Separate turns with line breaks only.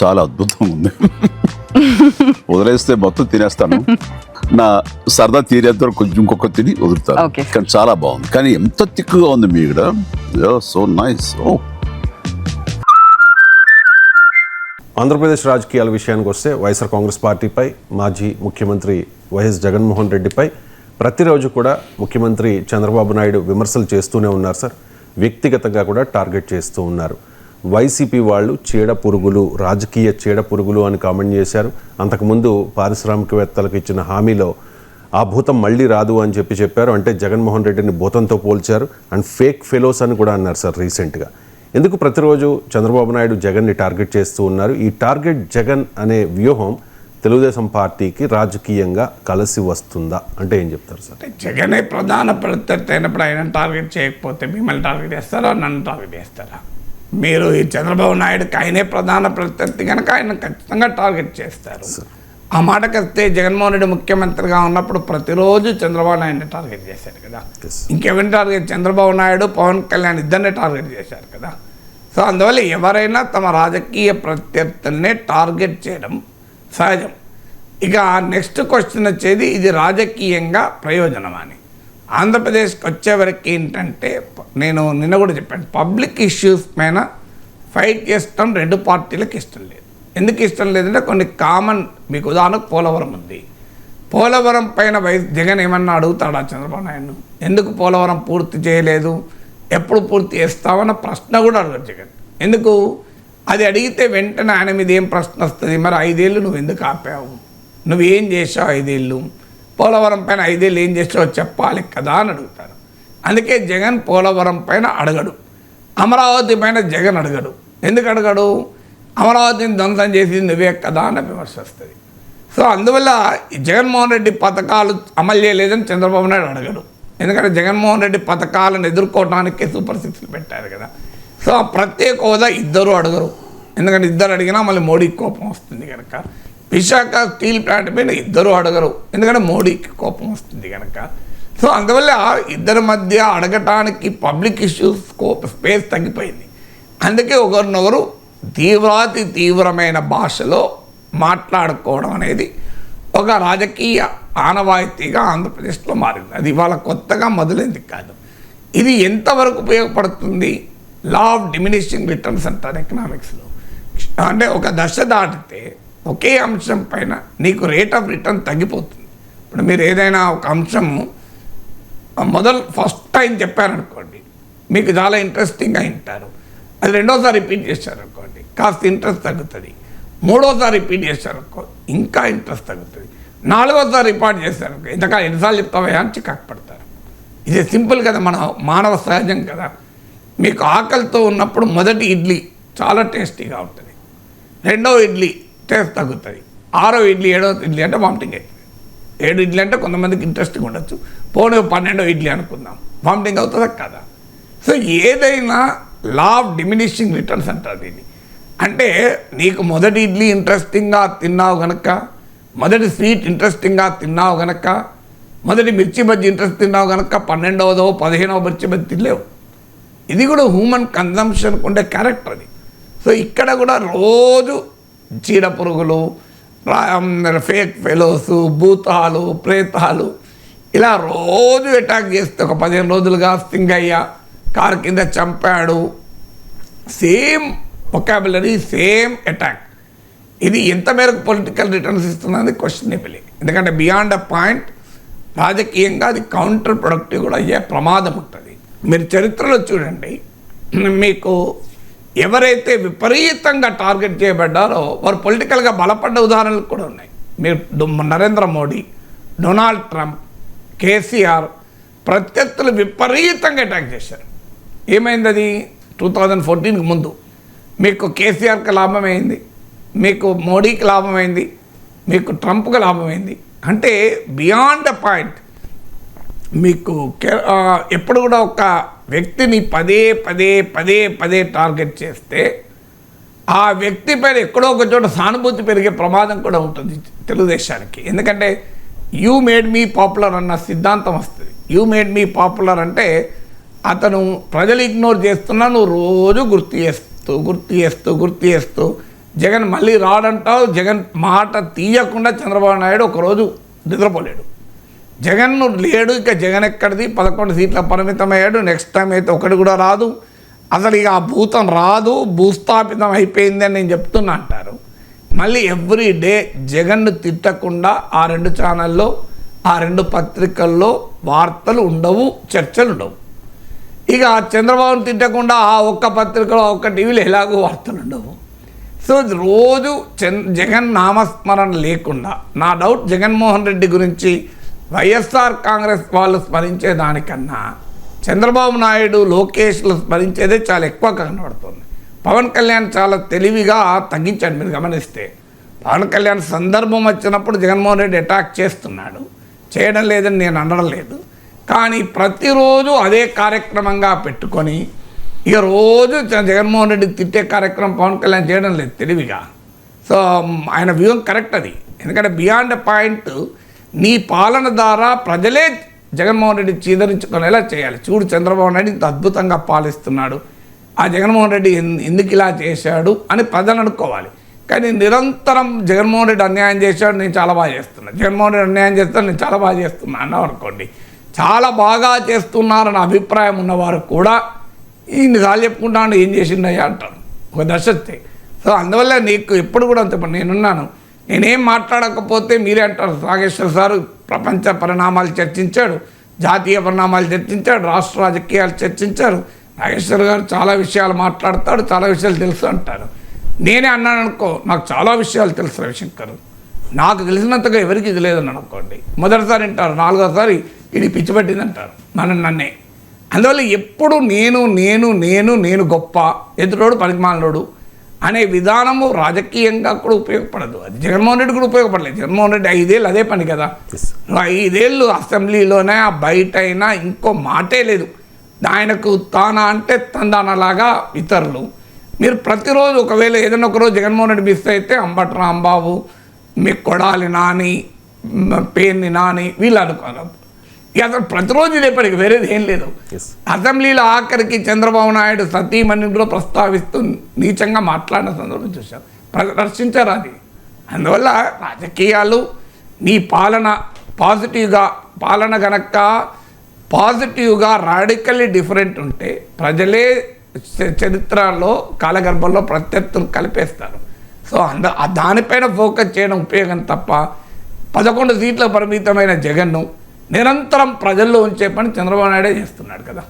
చాలా అద్భుతంగా ఉంది. వదిలేస్తే మొత్తం తినేస్తాను, నా సరదా తీరేంత వరకు కొంచెం ఇంకొక తిని వదులుతాను. కానీ చాలా బాగుంది. కానీ ఎంత తిక్కుగా ఉంది మీ ఇక్కడ, సో నైస్.
ఆంధ్రప్రదేశ్ రాజకీయాల విషయానికి వస్తే వైఎస్ఆర్ కాంగ్రెస్ పార్టీపై మాజీ ముఖ్యమంత్రి వైఎస్ జగన్మోహన్ రెడ్డిపై ప్రతిరోజు కూడా ముఖ్యమంత్రి చంద్రబాబు నాయుడు విమర్శలు చేస్తూనే ఉన్నారు సార్. వ్యక్తిగతంగా కూడా టార్గెట్ చేస్తూ ఉన్నారు. వైసీపీ వాళ్ళు చీడ పురుగులు, రాజకీయ చీడ పురుగులు అని కామెంట్ చేశారు. అంతకుముందు పారిశ్రామికవేత్తలకు ఇచ్చిన హామీలో ఆ భూతం మళ్ళీ రాదు అని చెప్పారు. అంటే జగన్మోహన్ రెడ్డిని భూతంతో పోల్చారు. అండ్ ఫేక్ ఫెలోస్ అని కూడా అన్నారు సార్ రీసెంట్గా. ఎందుకు ప్రతిరోజు చంద్రబాబు నాయుడు జగన్ని టార్గెట్ చేస్తూ ఉన్నారు? ఈ టార్గెట్ జగన్ అనే వ్యూహం తెలుగుదేశం పార్టీకి రాజకీయంగా కలిసి వస్తుందా అంటే ఏం చెప్తారు సార్?
జగనే ప్రధాన ప్రత్యర్థి అయినప్పుడు ఆయన టార్గెట్ చేయకపోతే మిమ్మల్ని టార్గెట్ చేస్తారా, నన్ను టార్గెట్ చేస్తారా? మీరు ఈ చంద్రబాబు నాయుడుకి ఆయనే ప్రధాన ప్రత్యర్థి కనుక ఆయన ఖచ్చితంగా టార్గెట్ చేస్తారు. ఆ మాటకి వస్తే జగన్మోహన్ రెడ్డి ముఖ్యమంత్రిగా ఉన్నప్పుడు ప్రతిరోజు చంద్రబాబు నాయుడిని టార్గెట్ చేశారు కదా. ఇంకెవరిని టార్గెట్? చంద్రబాబు నాయుడు, పవన్ కళ్యాణ్ ఇద్దరిని టార్గెట్ చేశారు కదా. సో అందువల్ల ఎవరైనా తమ రాజకీయ ప్రత్యర్థుల్నే టార్గెట్ చేయడం సహజం. ఇక నెక్స్ట్ క్వశ్చన్ వచ్చేది, ఇది రాజకీయంగా ప్రయోజనం అని. ఆంధ్రప్రదేశ్కి వచ్చేవరకు ఏంటంటే, నేను నిన్న కూడా చెప్పాను, పబ్లిక్ ఇష్యూస్ పైన ఫైట్ చేస్తాం రెండు పార్టీలకు ఇష్టం లేదు. ఎందుకు ఇష్టం లేదంటే కొన్ని కామన్, మీకు ఉదాహరణకు పోలవరం ఉంది. పోలవరం పైన జగన్ ఏమన్నా అడుగుతాడా చంద్రబాబు నాయుడు? ఎందుకు పోలవరం పూర్తి చేయలేదు, ఎప్పుడు పూర్తి చేస్తామన్న ప్రశ్న కూడా అడగదు జగన్. ఎందుకు? అది అడిగితే వెంటనే ఆయన మీద ఏం ప్రశ్న వస్తుంది, మరి 5 ఏళ్ళు నువ్వు ఎందుకు ఆపావు, నువ్వేం చేసావు 5 ఏళ్ళు, పోలవరం పైన 5 ఏళ్ళు ఏం చేసావు చెప్పాలి కదా అని అడుగుతారు. అందుకే జగన్ పోలవరం పైన అడగడు. అమరావతి పైన జగన్ అడగడు. ఎందుకు అడగడు? అమరావతిని ధ్వంసం చేసింది నువ్వే కదా అని విమర్శ వస్తుంది. సో అందువల్ల జగన్మోహన్ రెడ్డి పథకాలు అమలు చేయలేదని చంద్రబాబు నాయుడు అడగడు. ఎందుకంటే జగన్మోహన్ రెడ్డి పథకాలను ఎదుర్కోవడానికి సూపర్ 6 పెట్టారు కదా. సో ఆ ప్రత్యేక హోదా ఇద్దరు అడగరు. ఎందుకంటే ఇద్దరు అడిగినా మళ్ళీ మోడీకి కోపం వస్తుంది కనుక. విశాఖ స్టీల్ ప్లాంట్ పైన ఇద్దరు అడగరు, ఎందుకంటే మోడీకి కోపం వస్తుంది కనుక. సో అందువల్ల ఇద్దరి మధ్య అడగటానికి పబ్లిక్ ఇష్యూస్ స్పేస్ తగ్గిపోయింది. అందుకే ఒకరినొకరు తీవ్రమైన భాషలో మాట్లాడుకోవడం అనేది ఒక రాజకీయ ఆనవాయితీగా ఆంధ్రప్రదేశ్లో మారింది. అది ఇవాళ కొత్తగా మొదలైంది కాదు. ఇది ఎంతవరకు ఉపయోగపడుతుంది? లా ఆఫ్ డిమినిషింగ్ రిటర్న్స్ అంటారు ఎకనామిక్స్లో. అంటే ఒక దశ దాటితే ఒకే అంశం పైన నీకు రేట్ ఆఫ్ రిటర్న్ తగ్గిపోతుంది. ఇప్పుడు మీరు ఏదైనా ఒక అంశము ఫస్ట్ టైం చెప్పారనుకోండి, మీకు చాలా ఇంట్రెస్టింగ్గా వింటారు. అది రెండోసారి రిపీట్ చేశారనుకోండి, కాస్త ఇంట్రెస్ట్ తగ్గుతుంది. మూడోసారి రిపీట్ చేశారనుకో, ఇంకా ఇంట్రెస్ట్ తగ్గుతుంది. నాలుగోసారి రిపీట్ చేశారనుకో, ఇంతకాలం ఎన్నిసార్లు చెప్తావా అని చికాకు పడతారు. ఇది సింపుల్ కదా, మన మానవ సహజం కదా. మీకు ఆకలితో ఉన్నప్పుడు మొదటి ఇడ్లీ చాలా టేస్టీగా ఉంటుంది, రెండో ఇడ్లీ టేస్ట్ తగ్గుతుంది, 6వ ఇడ్లీ 7వ ఇడ్లీ అంటే వామిటింగ్ అవుతుంది. 7 ఇడ్లీ అంటే కొంతమందికి ఇంట్రెస్టింగ్ ఉండొచ్చు, పోనీ 12వ ఇడ్లీ అనుకుందాం, వామిటింగ్ అవుతుందా కదా. సో ఏదైనా లా ఆఫ్ డిమినిషింగ్ రిటర్న్స్ అంటారు దీన్ని. అంటే నీకు మొదటి ఇడ్లీ ఇంట్రెస్టింగ్గా తిన్నావు కనుక, మొదటి స్వీట్ ఇంట్రెస్టింగ్గా తిన్నావు కనుక, మొదటి మిర్చి బజ్జీ ఇంట్రెస్ట్ తిన్నావు కనుక 12వదో 15వ మిర్చి బజ్జీ తినలేవు. ఇది కూడా హ్యూమన్ కన్జంప్షన్కి ఉండే క్యారెక్టర్ అది. సో ఇక్కడ కూడా రోజు చీడ పురుగులు, ఫేక్ ఫెలోసు, భూతాలు, ప్రేతాలు ఇలా రోజు అటాక్ చేస్తే ఒక 15 రోజులుగా సింగయ్య కారు కింద చంపాడు, సేమ్ వొకాబులరీ, సేమ్ అటాక్. ఇది ఎంత మేరకు పొలిటికల్ రిటర్న్స్ ఇస్తున్నది క్వశ్చనబుల్. ఎందుకంటే బియాండ్ అ పాయింట్ రాజకీయంగా అది కౌంటర్ ప్రొడక్టివ్ కూడా అయ్యే ప్రమాదం ఉంటుంది. మీరు చరిత్రలో చూడండి, మీకు ఎవరైతే విపరీతంగా టార్గెట్ చేయబడ్డారో వారు పొలిటికల్గా బలపడ్డ ఉదాహరణలు కూడా ఉన్నాయి. మీరు నరేంద్ర మోడీ, డొనాల్డ్ ట్రంప్, కేసీఆర్ ప్రత్యర్థులు విపరీతంగా అటాక్ చేశారు. ఏమైంది? అది 2014కి ముందు మీకు కేసీఆర్కి లాభమైంది, మీకు మోడీకి లాభమైంది, మీకు ట్రంప్కి లాభమైంది. అంటే బియాండ్ ద పాయింట్ మీకు ఎప్పుడు కూడా ఒక వ్యక్తిని పదే టార్గెట్ చేస్తే ఆ వ్యక్తి పైన ఎక్కడో ఒక చోట సానుభూతి పెరిగే ప్రమాదం కూడా ఉంటుంది తెలుగుదేశానికి. ఎందుకంటే యూ మేడ్ మీ పాపులర్ అన్న సిద్ధాంతం వస్తుంది. యూ మేడ్ మీ పాపులర్ అంటే అతను ప్రజలు ఇగ్నోర్ చేస్తున్నా నువ్వు రోజు గుర్తు చేస్తూ జగన్ మళ్ళీ రాడంటావు. జగన్ మాట తీయకుండా చంద్రబాబు నాయుడు ఒకరోజు నిద్రపోలేడు. జగన్ లేడు, ఇక జగన్ ఎక్కడిది, 11 సీట్ల పరిమితమయ్యాడు. నెక్స్ట్ టైం అయితే ఒకటి కూడా రాదు, అసలు ఇక ఆ భూతం రాదు, భూస్థాపితం అయిపోయింది అని నేను చెప్తున్నా అంటారు. మళ్ళీ ఎవ్రీ డే జగన్ను తిట్టకుండా ఆ 2 ఛానల్లో, ఆ 2 పత్రికల్లో వార్తలు ఉండవు, చర్చలు ఉండవు. ఇక చంద్రబాబును తిట్టకుండా ఆ ఒక్క పత్రికలో, ఒక్క టీవీలో ఎలాగో వార్తలు ఉండవు. సో రోజు జగన్ నామస్మరణ లేకుండా, నా డౌట్ జగన్మోహన్ రెడ్డి గురించి వైఎస్ఆర్ కాంగ్రెస్ వాళ్ళు స్మరించే దానికన్నా చంద్రబాబు నాయుడు, లోకేష్లు స్మరించేదే చాలా ఎక్కువ కనబడుతుంది. పవన్ కళ్యాణ్ చాలా తెలివిగా తగ్గించాడు. మీరు గమనిస్తే పవన్ కళ్యాణ్ సందర్భం వచ్చినప్పుడు జగన్మోహన్ రెడ్డి అటాక్ చేస్తున్నాడు, చేయడం లేదని నేను అనడం లేదు. కానీ ప్రతిరోజు అదే కార్యక్రమంగా పెట్టుకొని ఇక రోజు జగన్మోహన్ రెడ్డి తిట్టే కార్యక్రమం పవన్ కళ్యాణ్ చేయడం లేదు తెలివిగా. సో ఆయన వ్యూహం కరెక్ట్ అది. ఎందుకంటే బియాండ్ ఎ పాయింట్ నీ పాలన ద్వారా ప్రజలే జగన్మోహన్ రెడ్డి చీదరించుకునేలా చేయాలి. చూడు చంద్రబాబు నాయుడు ఇంత అద్భుతంగా పాలిస్తున్నాడు, ఆ జగన్మోహన్ రెడ్డి ఎందుకు ఇలా చేశాడు అని ప్రజలు అనుకోవాలి. కానీ నిరంతరం జగన్మోహన్ రెడ్డి అన్యాయం చేశాడు, నేను చాలా బాగా చేస్తున్నాను, జగన్మోహన్ రెడ్డి అన్యాయం చేస్తాను, నేను చాలా బాగా చేస్తున్నాను అన్నావు అనుకోండి, చాలా బాగా చేస్తున్నారన్న అభిప్రాయం ఉన్నవారు కూడా ఇన్నిసార్లు చెప్పుకుంటాను ఏం చేసిండయ్యా అంటాను ఒక దశ వస్తే. సో అందువల్ల నీకు ఎప్పుడు కూడా అంత నేనున్నాను, నేనేం మాట్లాడకపోతే మీరే అంటారు నాగేశ్వర సారు ప్రపంచ పరిణామాలు చర్చించాడు, జాతీయ పరిణామాలు చర్చించాడు, రాష్ట్ర రాజకీయాలు చర్చించారు, నాగేశ్వర్ గారు చాలా విషయాలు మాట్లాడతాడు, చాలా విషయాలు తెలుసు అంటారు. నేనే అన్నాను అనుకో, నాకు చాలా విషయాలు తెలుసు రవిశంకర్, నాకు తెలిసినంతగా ఎవరికి ఇది లేదని అనుకోండి. మొదటిసారి వింటారు, 4వసారి ఇది పిచ్చి పట్టిందంటారు నన్నే. అందువల్ల ఎప్పుడు నేను నేను నేను నేను గొప్ప, ఎదుటోడు పనికిమాలినోడు అనే విధానము రాజకీయంగా కూడా ఉపయోగపడదు. అది జగన్మోహన్ రెడ్డి కూడా ఉపయోగపడలేదు. జగన్మోహన్ రెడ్డి 5 ఏళ్ళు అదే పని కదా, 5 ఏళ్ళు అసెంబ్లీలోనే బయట అయినా ఇంకో మాటే లేదు. ఆయనకు తానా అంటే తందానలాగా ఇతరులు. మీరు ప్రతిరోజు ఒకవేళ ఏదైనా ఒకరోజు జగన్మోహన్ రెడ్డి మిస్ అయితే అంబటి రాంబాబు, మీ కొడాలి నాని, పేర్ని నాని వీళ్ళు అనుకోరు. ఇక అసలు ప్రతిరోజు లేపడికి వేరేది ఏం లేదు. అసెంబ్లీలో ఆఖరికి చంద్రబాబు నాయుడు సతీమణిని కూడా ప్రస్తావిస్తూ నీచంగా మాట్లాడిన సందర్భం చూశారు, ప్రదర్శించారు అది. అందువల్ల రాజకీయాలు నీ పాలన పాజిటివ్గా, పాలన గనక పాజిటివ్గా రాడికల్లీ డిఫరెంట్ ఉంటే ప్రజలే చరిత్రలో కాలగర్భంలో ప్రత్యర్థులు కలిపేస్తారు. సో దానిపైన ఫోకస్ చేయడం ఉపయోగం తప్ప 11 సీట్ల పరిమితమైన జగన్ను నిరంతరం ప్రజల్లో ఉంచే పని చంద్రబాబు నాయుడే చేస్తున్నాడు కదా.